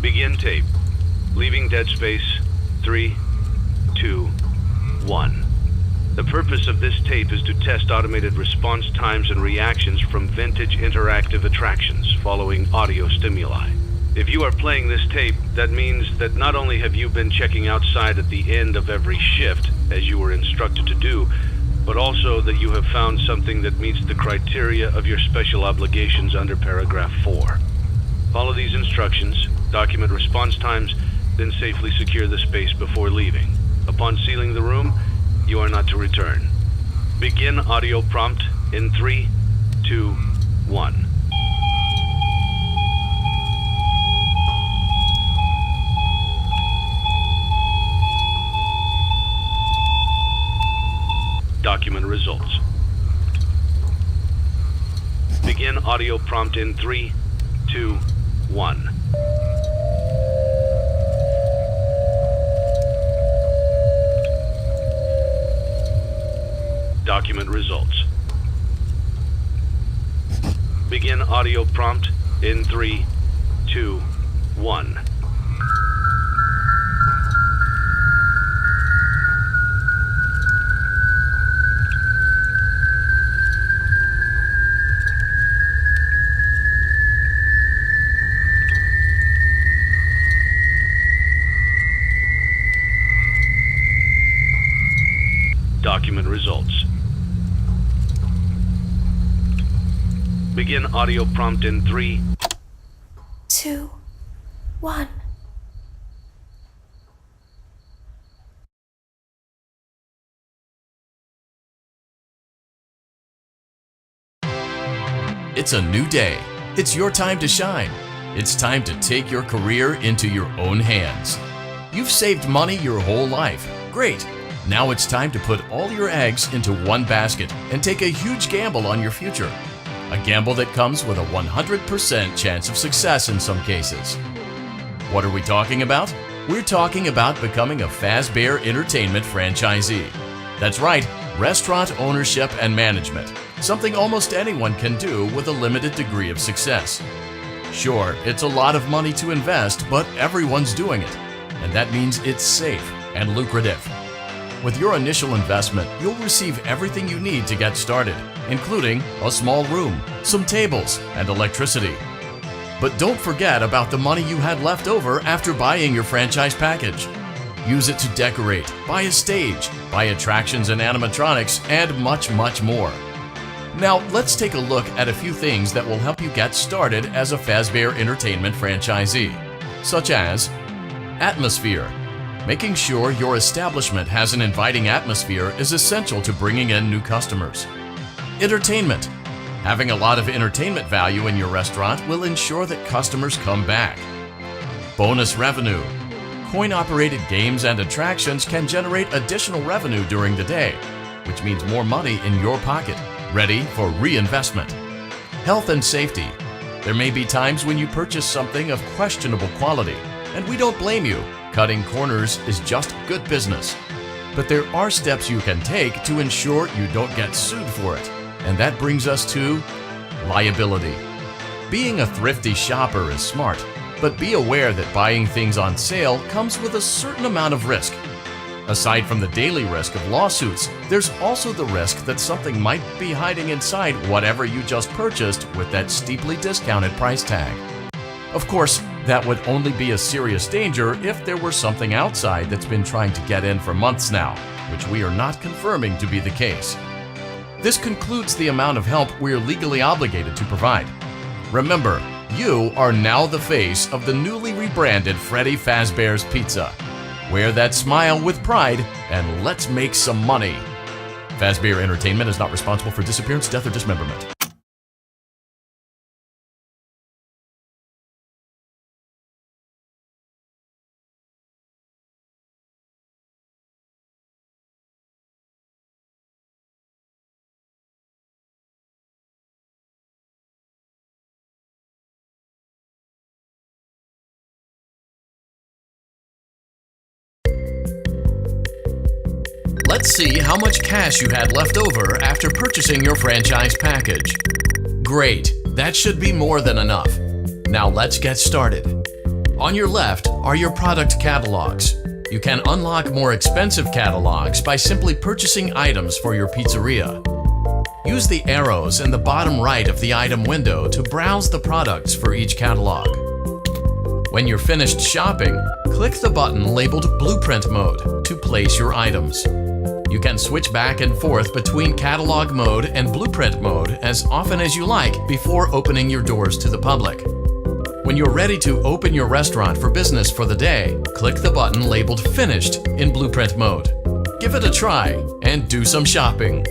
Begin tape. Leaving dead space. 3, 2, 1. The purpose of this tape is to test automated response times and reactions from vintage interactive attractions following audio stimuli. If you are playing this tape, that means that not only have you been checking outside at the end of every shift, as you were instructed to do, but also that you have found something that meets the criteria of your special obligations under paragraph 4. Follow these instructions, document response times, then safely secure the space before leaving. Upon sealing the room, you are not to return. Begin audio prompt in 3, 2, 1. Document results. Begin audio prompt in 3, 2, 1. Document results. Begin audio prompt in 3, 2, 1. Document results. Begin audio prompt in 3, 2, 1. It's a new day. It's your time to shine. It's time to take your career into your own hands. You've saved money your whole life. Great. Now it's time to put all your eggs into one basket and take a huge gamble on your future. A gamble that comes with a 100% chance of success in some cases. What are we talking about? We're talking about becoming a Fazbear Entertainment franchisee. That's right, restaurant ownership and management. Something almost anyone can do with a limited degree of success. Sure, it's a lot of money to invest, but everyone's doing it. And that means it's safe and lucrative. With your initial investment, you'll receive everything you need to get started, including a small room, some tables, and electricity. But don't forget about the money you had left over after buying your franchise package. Use it to decorate, buy a stage, buy attractions and animatronics, and much, much more. Now, let's take a look at a few things that will help you get started as a Fazbear Entertainment franchisee, such as atmosphere. Making sure your establishment has an inviting atmosphere is essential to bringing in new customers. Entertainment. Having a lot of entertainment value in your restaurant will ensure that customers come back. Bonus revenue. Coin-operated games and attractions can generate additional revenue during the day, which means more money in your pocket, ready for reinvestment. Health and safety. There may be times when you purchase something of questionable quality, and we don't blame you. Cutting corners is just good business. But there are steps you can take to ensure you don't get sued for it. And that brings us to liability. Being a thrifty shopper is smart, but be aware that buying things on sale comes with a certain amount of risk. Aside from the daily risk of lawsuits, there's also the risk that something might be hiding inside whatever you just purchased with that steeply discounted price tag. Of course, that would only be a serious danger if there were something outside that's been trying to get in for months now, which we are not confirming to be the case. This concludes the amount of help we're legally obligated to provide. Remember, you are now the face of the newly rebranded Freddy Fazbear's Pizza. Wear that smile with pride and let's make some money. Fazbear Entertainment is not responsible for disappearance, death, or dismemberment. Let's see how much cash you had left over after purchasing your franchise package. Great, that should be more than enough. Now let's get started. On your left are your product catalogs. You can unlock more expensive catalogs by simply purchasing items for your pizzeria. Use the arrows in the bottom right of the item window to browse the products for each catalog. When you're finished shopping, click the button labeled Blueprint Mode to place your items. You can switch back and forth between Catalog Mode and Blueprint Mode as often as you like before opening your doors to the public. When you're ready to open your restaurant for business for the day, click the button labeled Finished in Blueprint Mode. Give it a try and do some shopping.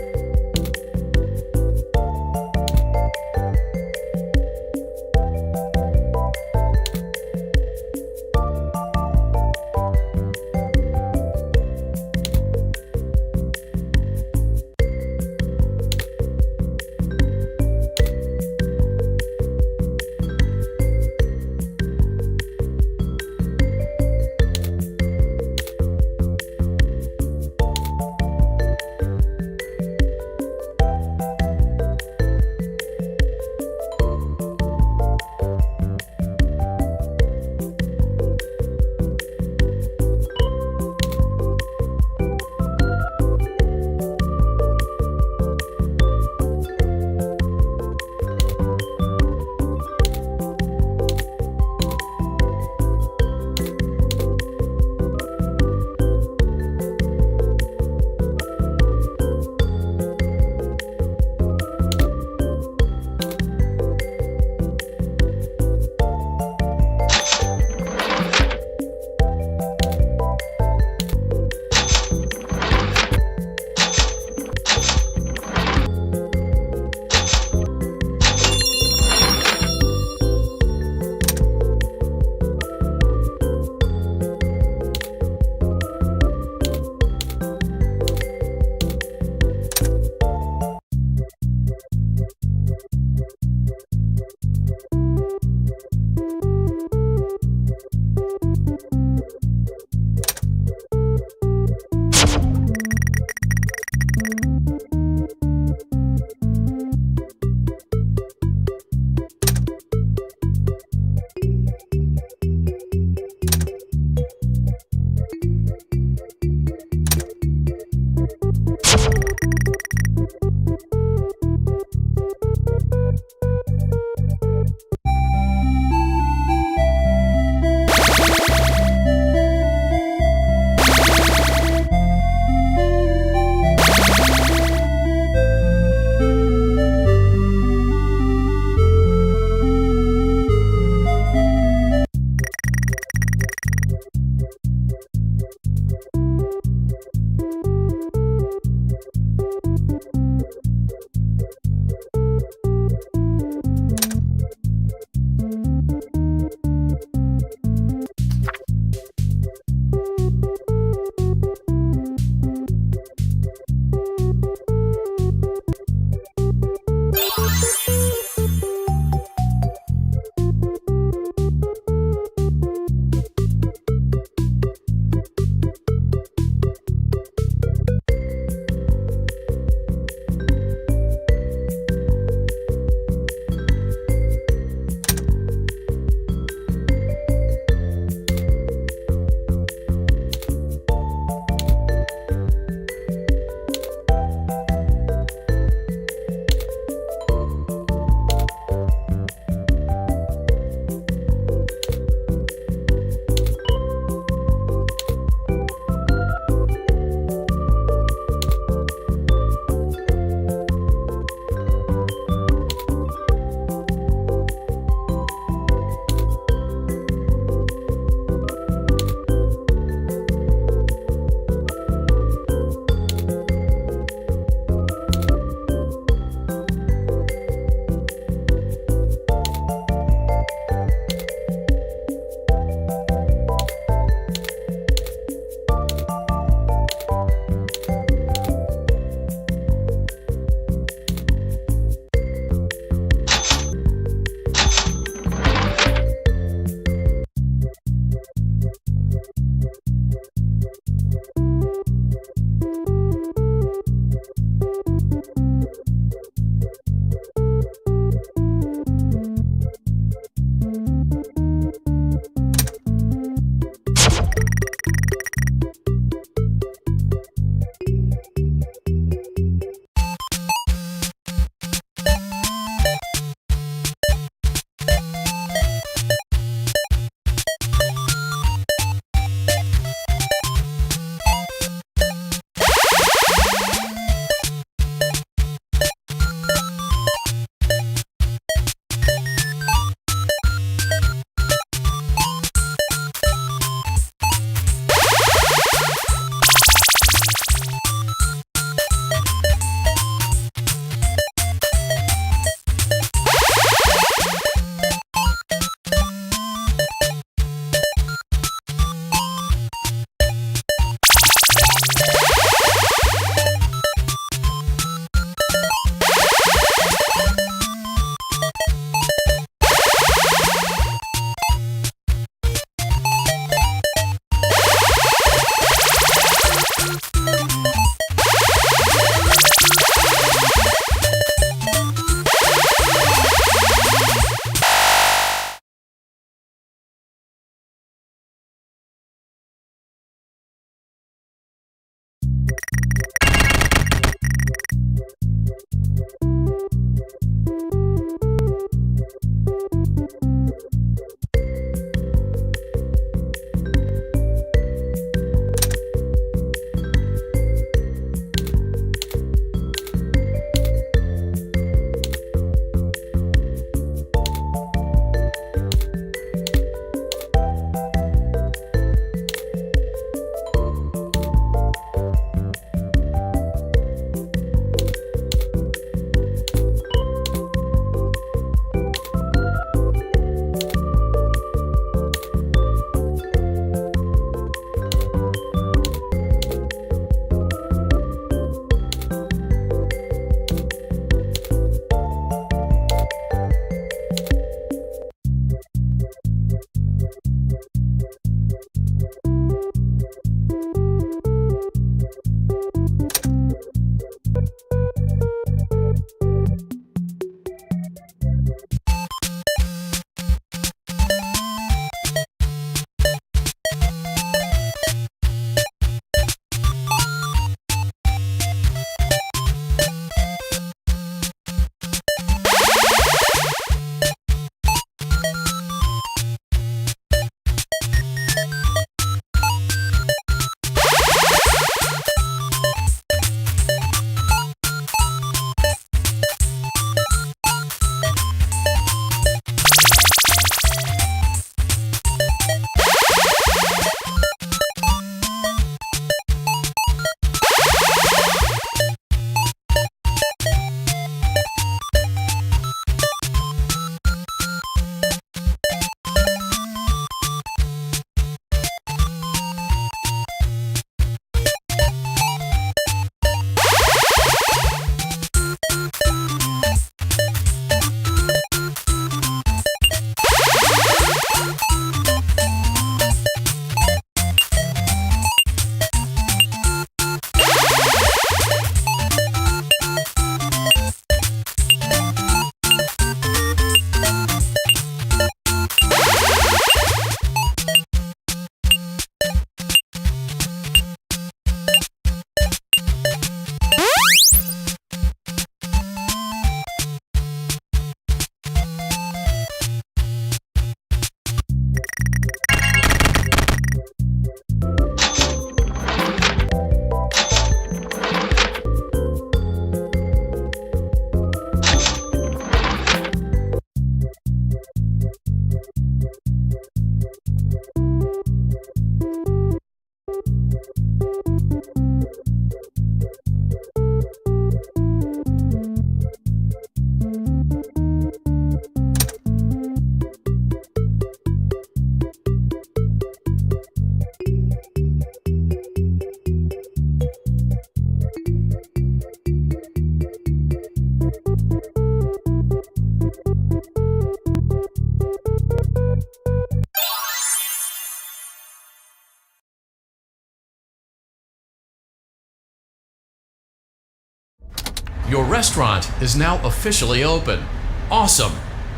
Your restaurant is now officially open. Awesome!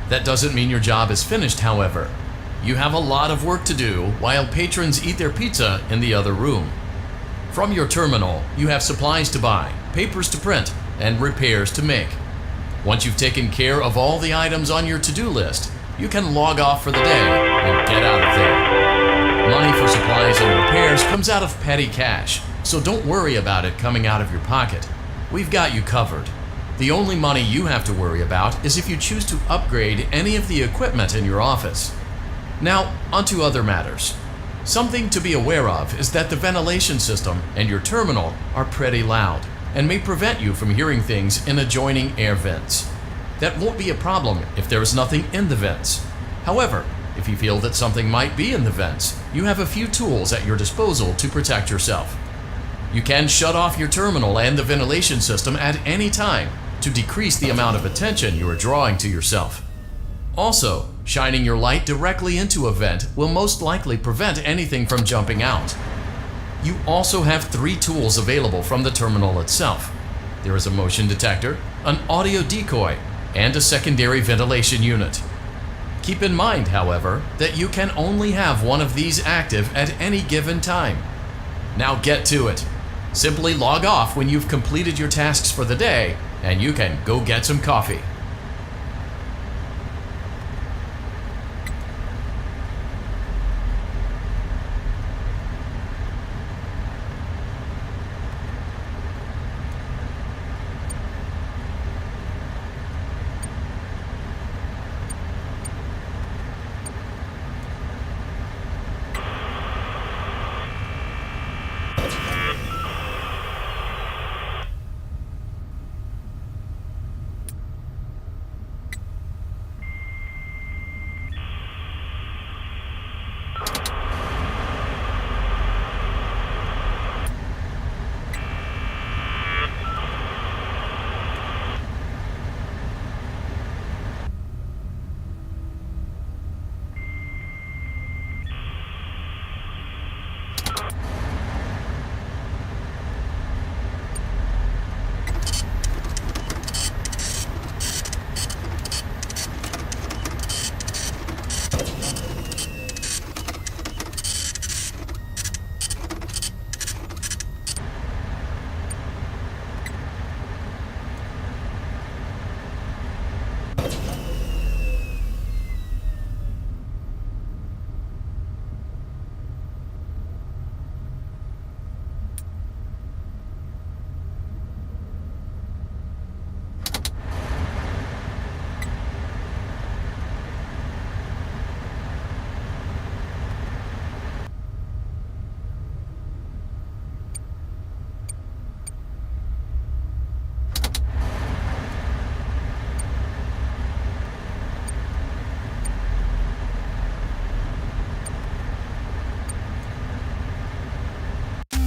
That doesn't mean your job is finished, however. You have a lot of work to do while patrons eat their pizza in the other room. From your terminal, you have supplies to buy, papers to print, and repairs to make. Once you've taken care of all the items on your to-do list, you can log off for the day and get out of there. Money for supplies and repairs comes out of petty cash, so don't worry about it coming out of your pocket. We've got you covered. The only money you have to worry about is if you choose to upgrade any of the equipment in your office. Now, onto other matters. Something to be aware of is that the ventilation system and your terminal are pretty loud and may prevent you from hearing things in adjoining air vents. That won't be a problem if there is nothing in the vents. However, if you feel that something might be in the vents, you have a few tools at your disposal to protect yourself. You can shut off your terminal and the ventilation system at any time to decrease the amount of attention you are drawing to yourself. Also, shining your light directly into a vent will most likely prevent anything from jumping out. You also have 3 tools available from the terminal itself. There is a motion detector, an audio decoy, and a secondary ventilation unit. Keep in mind, however, that you can only have one of these active at any given time. Now get to it. Simply log off when you've completed your tasks for the day and you can go get some coffee.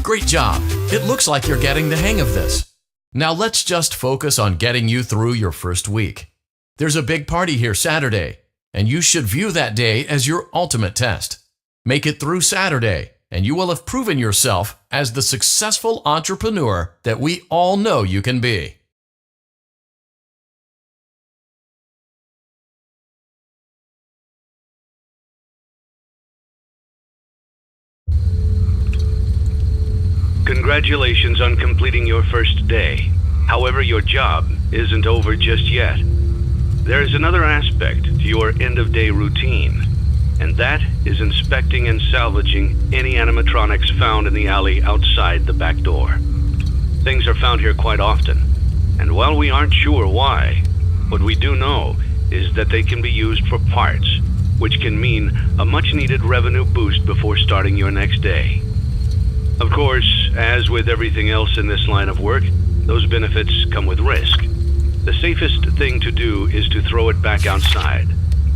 Great job! It looks like you're getting the hang of this. Now let's just focus on getting you through your first week. There's a big party here Saturday, and you should view that day as your ultimate test. Make it through Saturday, and you will have proven yourself as the successful entrepreneur that we all know you can be. Congratulations on completing your first day. However, your job isn't over just yet. There is another aspect to your end-of-day routine, and that is inspecting and salvaging any animatronics found in the alley outside the back door. Things are found here quite often, and while we aren't sure why, what we do know is that they can be used for parts, which can mean a much-needed revenue boost before starting your next day. Of course, as with everything else in this line of work, those benefits come with risk. The safest thing to do is to throw it back outside,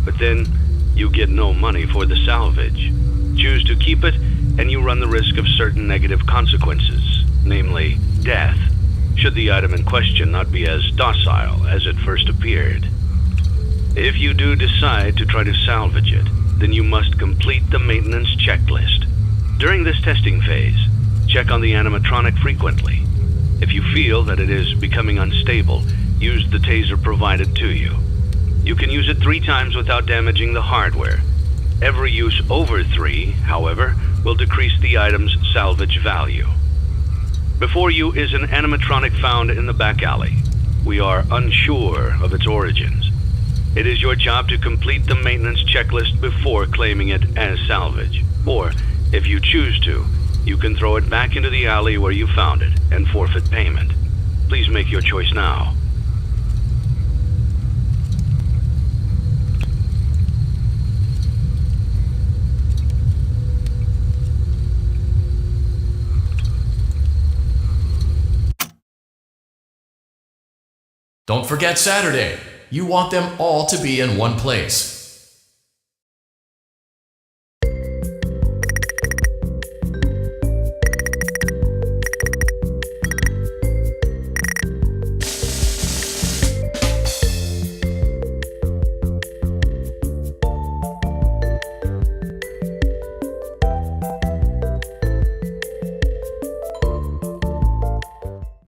but then you get no money for the salvage. Choose to keep it, and you run the risk of certain negative consequences, namely death, should the item in question not be as docile as it first appeared. If you do decide to try to salvage it, then you must complete the maintenance checklist. During this testing phase, check on the animatronic frequently. If you feel that it is becoming unstable, use the taser provided to you. You can use it 3 times without damaging the hardware. Every use over 3, however, will decrease the item's salvage value. Before you is an animatronic found in the back alley. We are unsure of its origins. It is your job to complete the maintenance checklist before claiming it as salvage. Or, if you choose to, you can throw it back into the alley where you found it and forfeit payment. Please make your choice now. Don't forget Saturday. You want them all to be in one place.